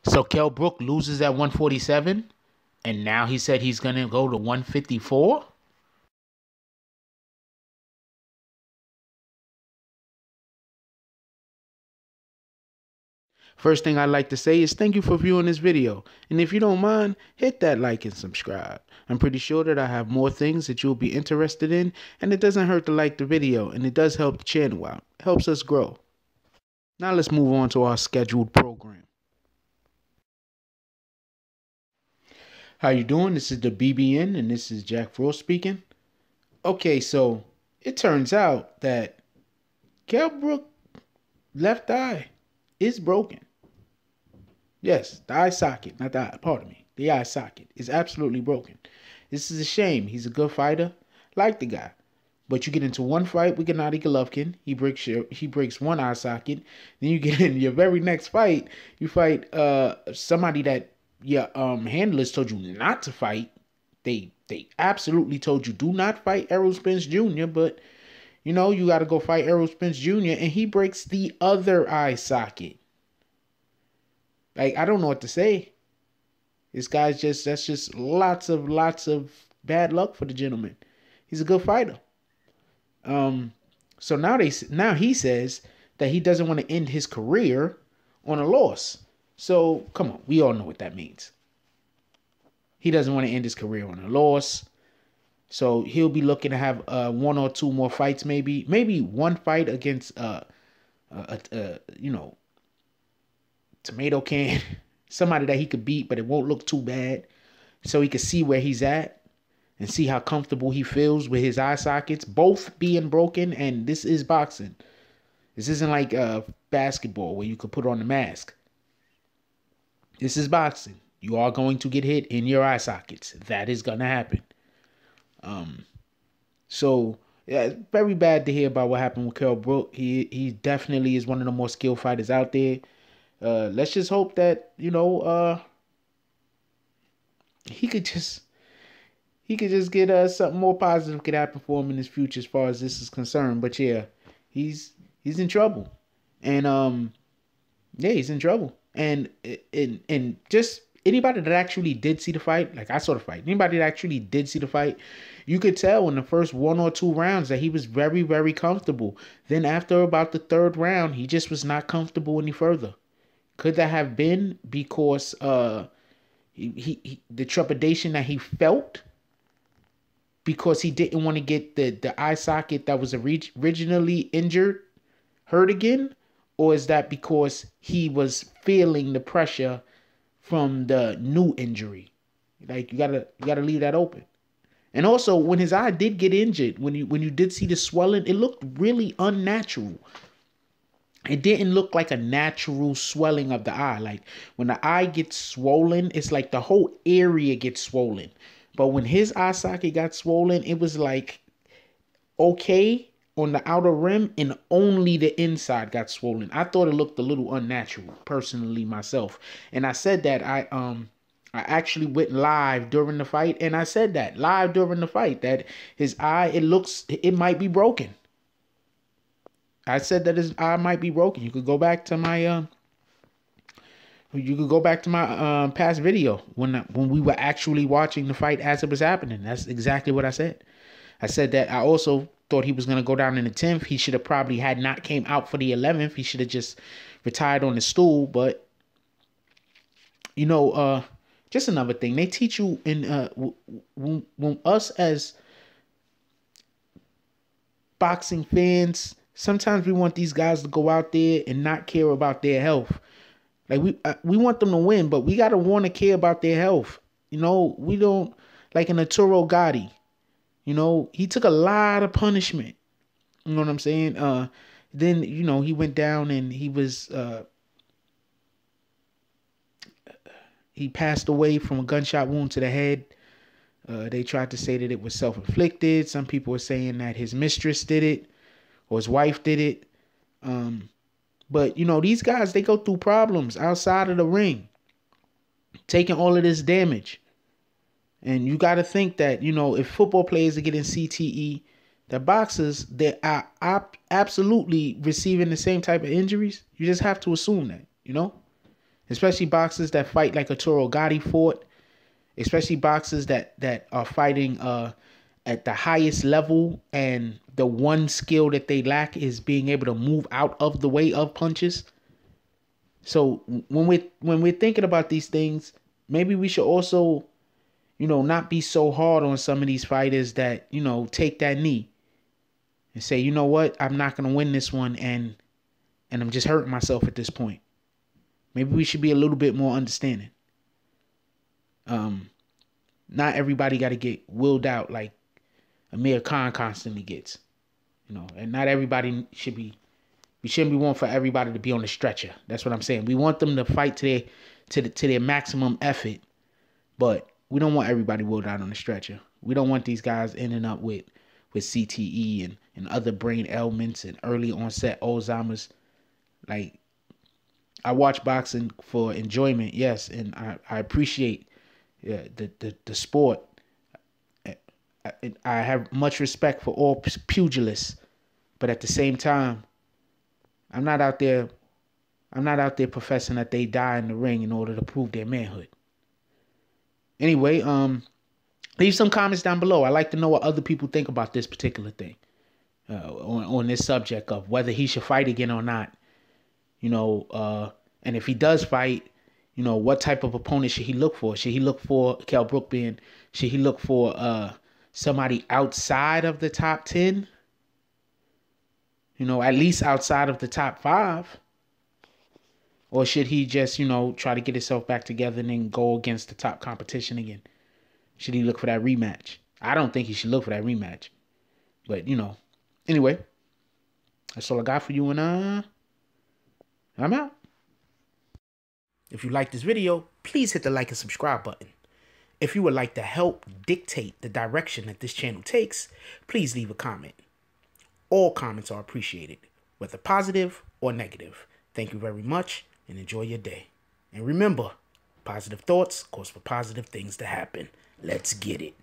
So Kell Brook loses at 147, and now he said he's going to go to 154? First thing I'd like to say is thank you for viewing this video. And if you don't mind, hit that like and subscribe. I'm pretty sure that I have more things that you'll be interested in, and it doesn't hurt to like the video, and it does help the channel out. It helps us grow. Now let's move on to our scheduled program. How you doing? This is the BBN, and this is Jack Frost speaking. Okay, so it turns out that Kell Brook left eye is broken. Yes, the eye socket, not the eye, pardon me. The eye socket is absolutely broken. This is a shame. He's a good fighter. Like the guy. But you get into one fight with Gennady Golovkin, he breaks one eye socket. Then you get in your very next fight, you fight somebody that your handlers told you not to fight. They absolutely told you do not fight Errol Spence Jr., but you know, you got to go fight Errol Spence Jr. and he breaks the other eye socket. Like, I don't know what to say. This guy's that's just lots of bad luck for the gentleman. He's a good fighter. So now he says that he doesn't want to end his career on a loss. So come on, we all know what that means. He doesn't want to end his career on a loss. So he'll be looking to have one or two more fights, maybe one fight against you know, tomato can, somebody that he could beat, but it won't look too bad, so he could see where he's at and see how comfortable he feels with his eye sockets both being broken. And this is boxing. This isn't like basketball where you could put on the mask. This is boxing. You are going to get hit in your eye sockets. That is gonna happen. So yeah, it's very bad to hear about what happened with Kell Brook. He definitely is one of the more skilled fighters out there. Let's just hope that, you know, he could just get something more positive could happen for him in his future as far as this is concerned. But yeah, he's in trouble. And yeah, he's in trouble. And just anybody that actually did see the fight, like I saw the fight, anybody that actually did see the fight, you could tell in the first 1 or 2 rounds that he was very, very comfortable. Then after about the 3rd round, he just was not comfortable any further. Could that have been because the trepidation that he felt because he didn't want to get the eye socket that was originally injured hurt again? Or is that because he was feeling the pressure from the new injury? Like, you gotta leave that open. And also, when his eye did get injured, when you did see the swelling, it looked really unnatural. It didn't look like a natural swelling of the eye. Like, when the eye gets swollen, it's like the whole area gets swollen. But when his eye socket got swollen, it was like, okay, on the outer rim, and only the inside got swollen. I thought it looked a little unnatural, personally, myself. And I said that I actually went live during the fight, and I said that live during the fight that his eye, it might be broken. I said that his eye might be broken. You could go back to my past video when we were actually watching the fight as it was happening. That's exactly what I said. I said that I also thought he was going to go down in the 10th. He should have probably had not came out for the 11th. He should have just retired on the stool. But, you know, just another thing. They teach you in when us as boxing fans, sometimes we want these guys to go out there and not care about their health. Like, we want them to win, but we got to want to care about their health. You know, we don't, like in Arturo Gotti, you know, he took a lot of punishment. You know what I'm saying? Then, you know, he went down and he passed away from a gunshot wound to the head. They tried to say that it was self-inflicted. Some people were saying that his mistress did it or his wife did it. But, you know, these guys, they go through problems outside of the ring, taking all of this damage. And you got to think that, you know, if football players are getting CTE, the boxers, they are absolutely receiving the same type of injuries. You just have to assume that, you know. especially boxers that fight like Arturo Gatti fought, especially boxers that are fighting at the highest level, and the one skill that they lack is being able to move out of the way of punches. So when we're thinking about these things, maybe we should also, not be so hard on some of these fighters that, take that knee and say, you know what, I'm not gonna win this one, and I'm just hurting myself at this point. Maybe we should be a little bit more understanding. Not everybody got to get willed out like Amir Khan constantly gets, and not everybody we shouldn't be wanting for everybody to be on the stretcher. That's what I'm saying. We want them to fight to their maximum effort, but we don't want everybody willed out on the stretcher. We don't want these guys ending up with CTE and other brain ailments and early onset Alzheimer's. Like, I watch boxing for enjoyment, yes, and I appreciate the sport. I have much respect for all pugilists, but at the same time, I'm not out there professing that they die in the ring in order to prove their manhood. Anyway, leave some comments down below. I'd like to know what other people think about this particular thing, on this subject of whether he should fight again or not. And if he does fight, what type of opponent should he look for? Should he look for Kell Brook should he look for somebody outside of the top 10? At least outside of the top 5? Or should he just, try to get himself back together and then go against the top competition again? Should he look for that rematch? I don't think he should look for that rematch. But, anyway, that's all I got for you, and I'm out. If you like this video, please hit the like and subscribe button. If you would like to help dictate the direction that this channel takes, please leave a comment. All comments are appreciated, whether positive or negative. Thank you very much, and enjoy your day. And remember, positive thoughts cause for positive things to happen. Let's get it.